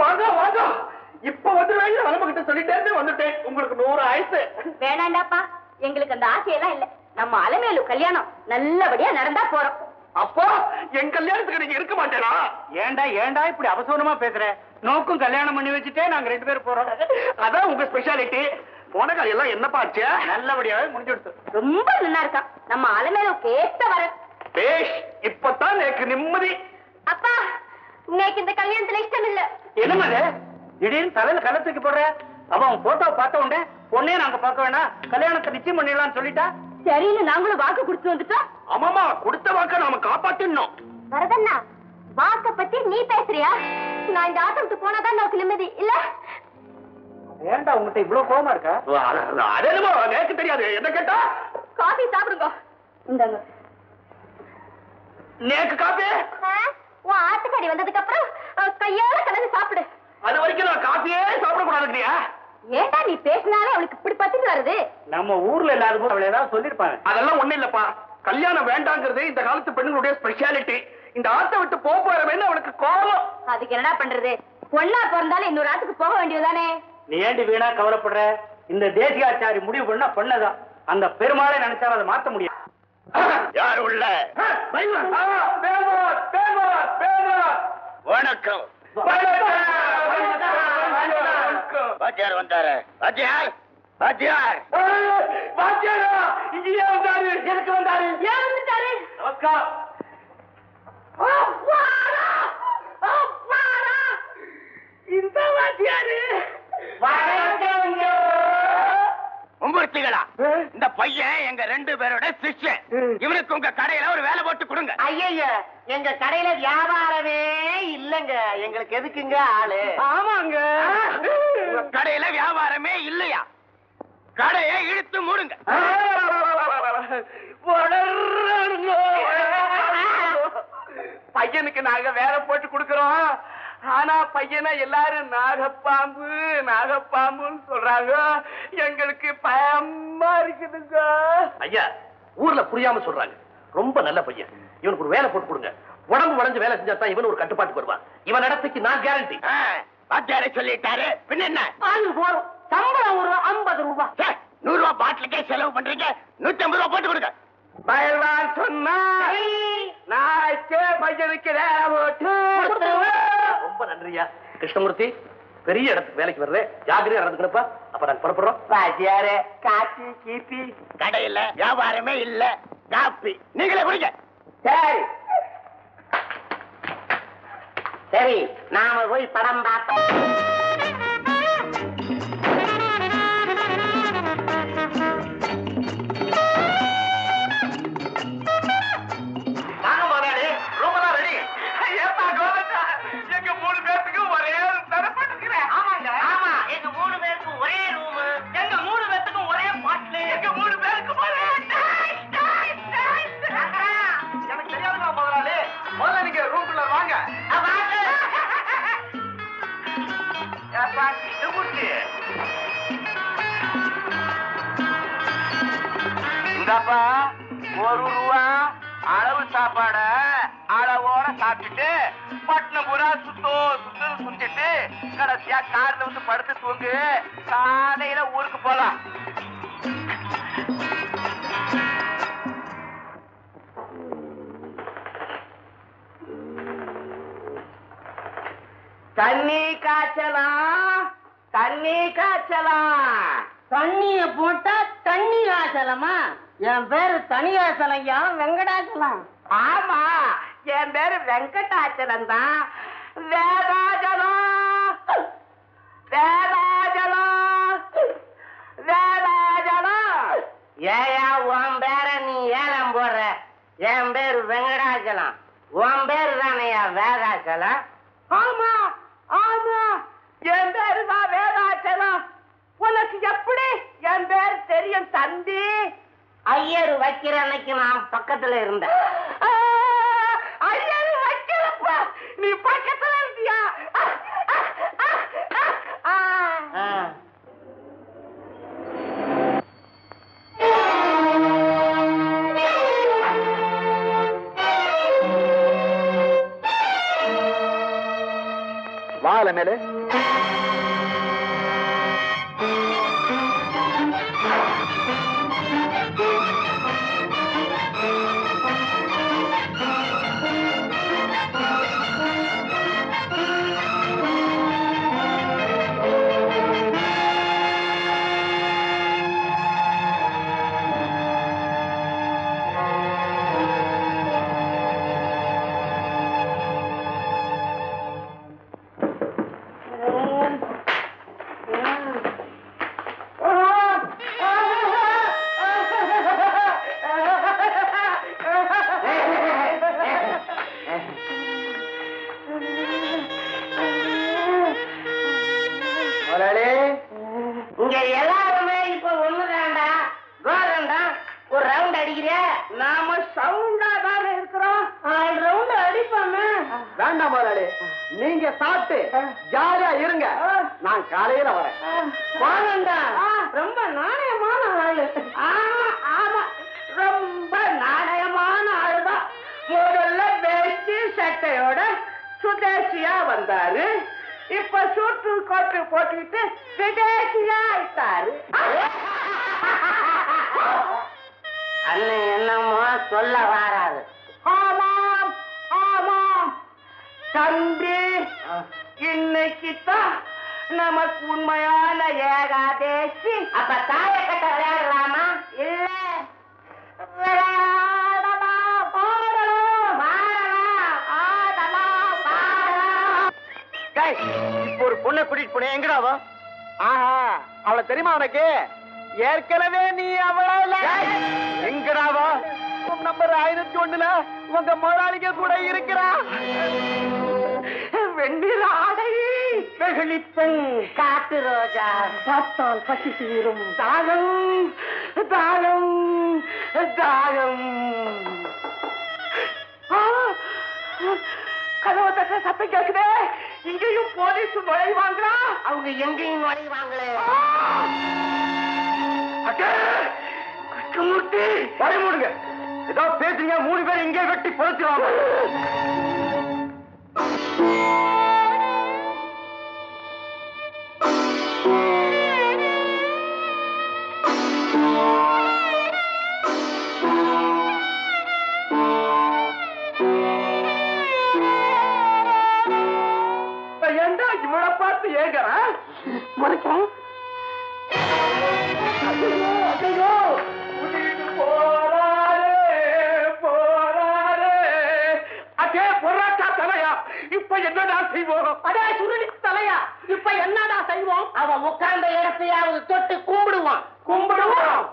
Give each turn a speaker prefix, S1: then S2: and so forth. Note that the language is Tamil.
S1: வாங்க வாங்க, இப்ப வந்து நம்ம கிட்ட சொல்லிட்டே வந்துட்டேன். உங்களுக்கு 100 ஆயுசு.
S2: வேணாண்டாப்பா, எங்களுக்கு அந்த ஆசையெல்லாம் இல்ல. நம்ம அலமேலு கல்யாணம் நல்லபடியா நடந்தா போறோம்.
S1: அப்போ என் கல்யாணத்துக்கு நீங்க இருக்க மாட்டேனா?
S3: ஏண்டா இப்படி அவசரமா பேசுற? நோக்கும் கல்யாணம் பண்ணி வச்சுட்டே நாங்க 2 பேரும் போறோம்.
S1: அதான் உங்க ஸ்பெஷாலிட்டி. போன காலையெல்லாம் என்னப்பா ஆச்சு?
S3: நல்லபடியாவே முடிஞ்சுடுத்து.
S2: ரொம்ப நல்லா இருக்கா நம்ம அலமேலு கேட்ட வர.
S1: பேஷ், இப்பதான் எனக்கு நிம்மதி.
S2: அப்பா, இன்னைக்கு இந்த கல்யாணத்துல இஷ்டம் இல்ல.
S3: என்னமா திடீர்னு தலையில கலத்துக்கு போடுற? அவன் போட்டோ பார்த்த உடனே பொண்ணே நாங்க பார்க்க வேணாம், கல்யாணத்தை நிச்சயம் பண்ணிடலாம்னு சொல்லிட்டா.
S2: சரின்னு நாங்களும் வாக்கு கொடுத்து வந்துட்டோம்.
S1: ஆமாமா, கொடுத்த வாக்க நாம காப்பாத்தினோம்.
S2: வரதண்ணா, வாக்க பத்தி நீ பேசுறியா? நான் இந்த ஆட்டத்துக்கு போனாதான் நமக்கு நிம்மதி இல்ல.
S3: ஏண்டா உங்ககிட்ட இவ்வளவு கோவமா இருக்கா?
S1: அது என்னமோ எனக்கு தெரியாது. என்ன கேட்டா?
S2: காபி சாப்பிடுங்க. இந்தாங்க.
S1: நேக்கு காபி?
S2: உன் ஆட்டுக்கடி வந்ததுக்கு அப்புறம் கையால கலந்து சாப்பிடு.
S1: அது வரைக்கும் நான் காபியே சாப்பிடக்கூடாதுங்கறியா?
S2: ஏண்டா நீ பேசினாலே அவளுக்கு இப்படி பத்திட்டு வருது?
S3: நம்ம ஊர்ல இல்லாத போது அவளை ஏதாவது சொல்லிருப்பாங்க.
S1: அதெல்லாம் ஒண்ணு இல்லப்பா. கல்யாணம் வேண்டாங்கிறது இந்த காலத்து பெண்களுடைய ஸ்பெஷாலிட்டி. இந்த ஆட்டை விட்டு போறவேன்னு அவளுக்கு கோபம்.
S2: அதுக்கு என்னடா பண்றது? பொண்ணா பிறந்தாலும் இன்னொரு ஆட்டுக்கு போக வேண்டியதுதானே.
S3: நீ ஏண்டி வீணா கவலைப்படுற? இந்த தேசியாச்சாரி முடிவு பண்ணா பொண்ணதான். அந்த பெருமாளை நினைச்சாலும் அதை மாத்த முடியும்.
S1: யார் உள்ள? வணக்கம். வாத்தியார் வந்தாரு. வாத்தியார் வாத்தியார் வாத்தியாரா இங்கேயே வந்தாரு. எதுக்கு வந்தாரு?
S2: ஏன் வந்துட்டாரு?
S1: நமஸ்காரம். இந்த வாத்தியாரு
S4: மும்பூர்த்திகளா, இந்த பையன் எங்க 2 பேரோட சிஷ்யன். இவனுக்கு உங்க கடையில ஒரு வேலை போட்டு கொடுங்க.
S5: ஐயா, எங்க கடையில வியாபாரமே இல்லங்க. எங்களுக்கு எதுக்குங்க ஆளு?
S1: ஆமாங்க.
S4: உங்க கடையில வியாபாரமே இல்லையா? கடையை இழுத்து மூடுங்க.
S1: பையனுக்கு நாங்க வேலை போட்டு கொடுக்கறோம். ஆனா பையனை எல்லாரும் நாகப்பாம்பு நாகப்பாம்புன்னு சொல்றாங்க. எங்களுக்கு பயமா இருக்குதுங்க. ஐயா, ஊர்ல புரியாம சொல்றாங்க. ரொம்ப நல்ல பையன். இவனுக்கு ஒரு வேலை போட்டு கொடுங்க. உடம்பு வளைஞ்சு வேலை செஞ்சா தான் இவன் ஒரு கட்டுப்பாட்டுக்கு வருவான். இவன் நடத்தைக்கு நான் கேரண்டி.
S4: வாத்தியாரை சொல்லிட்டாரு, பின்ன என்ன?
S5: போறோம். சம்பளம் ஒரு 50 ரூபாய்.
S4: 100 ரூபாய் பாட்டிலுக்கே செலவு பண்றீங்க. 150 ரூபாய் போட்டு கொடுங்க.
S1: பயல்வான் சொன்னா நாய்க்கே பையனுக்கு வேலை போட்டு. ரொம்ப நன்றியா. கிருஷ்ணமூர்த்தி, பெரிய இடத்துக்கு வேலைக்கு வர்றேன். ஜாகிரதையா நடந்துக்கணுப்பா. அப்ப நான் புறப்படுறோம்.
S5: வாத்தியாரே, காப்பி கீப்பி.
S4: கடையில வியாபாரமே இல்ல. காப்பி நீங்களே குடிங்க.
S5: சரி சரி, நாம போய் படம் பார்த்தோம்.
S1: எங்க 3 பேருக்கு ஒரே தரப்பட்டுக்கிறேன்.
S5: ஆமாங்க, ஆமா, எங்க 3 பேருக்கும் ஒரே ரூம். எங்க 3 பேருக்கும் ஒரே பாட்டில்.
S1: எங்க 3 பேருக்கு ஒரே எனக்கு தெரியாதுங்க முதலாளி. முதல்ல நீங்க ரூம்குள்ள வாங்க.
S4: இந்தப்பா 1 ரூபா அளவு சாப்பாட அளவோட சாப்பிட்டுட்டு பட்டணம் பூரா சுத்திட்டு கடைசியா கார்ல வந்து படுத்து தூங்கு. காலையில ஊருக்கு போலாம்.
S5: தண்ணி காய்ச்சலாம், தண்ணி காய்ச்சலாம். தண்ணிய போட்டா தண்ணி காய்ச்சலமா? என் பேரு தனியாசலையா, வெங்கடாச்சலம். ஆமா, என் பேரு வெங்கடாச்சலம் தான். வேதாஜலம் வேதாஜலம் வேதாஜலம். ஏயா உன் பேர நீ ஏலம் போடுற? என் பேரு வெங்கடாச்சலம். உன் பேரு தானையா வேதாச்சலம்? ஆமா ஆமா, என் பேரு தான் வேதாச்சலம். உனக்கு எப்படி என் பேர் தெரியும் தம்பி? ஐயர் வைக்கிற அன்னைக்கு நான் பக்கத்துல இருந்தேன். ஐயர் வைக்கிறப்ப நீ பக்கத்துல இருந்தியா?
S1: வாழ மேல
S5: இங்க எல்லாருமே இப்ப ஒண்ணுதான்டா. கோதண்டா ஒரு ரவுண்ட் அடிக்கிறியா? நாம சவுண்டா தானே இருக்கிறோம். ரவுண்ட் அடிப்போமே.
S1: வேண்டாம் முதலாளி, நீங்க சாப்பிட்டு ஜாலியா இருங்க, நான் காலையில வரேன்.
S5: கோதண்டா ரொம்ப நாணயமான ஆளு. ஆமா ஆமா, ரொம்ப நாணயமான ஆளுதான். முதல்ல வேஷ்டி சட்டையோட சுதேசியா வந்தாரு. இப்ப சூட்டு கோட்டு போட்டுக்கிட்டு விதேசியா ஆயிட்டாரு. அண்ணன் என்னமோ சொல்ல வராது. ஆமாம் ஆமாம் தம்பி, இன்னைக்குத்தான் நமக்கு உண்மையான ஏகாதேசி. அப்ப தாயக்கட்ட விளையாடலாமா? இல்ல விளையாடலாம், பாடலாம், பாடலாம், ஆடலாம், பாடலாம்.
S1: இப்ப ஒரு பொண்ணை கூட்டிட்டு போனேன், எங்கடாவா? ஆஹா, அவளை தெரியுமா உனக்கு? ஏற்கனவே நீ அவள எங்கடாவா? நம்பர் 501 உங்க முதலாளிக்கு கூட இருக்கிறா.
S5: வெண்ணிற ஆடை வெகுளிப்பெண் காட்டு ரோஜா பார்த்தால் பசி தீரும். தாகம் தாகம் தாகம். கதவை தட்ட சத்தம் கேக்குதே. இங்கேயும் போலீஸ் நுழைவாங்களா? அவங்க எங்கேயும் நுழைவாங்களே.
S1: கிருஷ்ணமூர்த்தி, வரை மூடுங்க. ஏதோ பேசுறீங்க, 3 பேர் இங்கே வெட்டி பொறுத்துவாங்க. ஏண்டா இவளை பார்த்து ஏங்கறா?
S5: முறைக்கிறேன்.
S1: இப்ப என்னடா செய்வோம்?
S5: அதே சுருளி தலையா, இப்ப என்னடா செய்வோம்? அவன் உட்கார்ந்த இடத்தையாவது தொட்டு கும்பிடுவான்.
S1: கும்பிடுவோம்.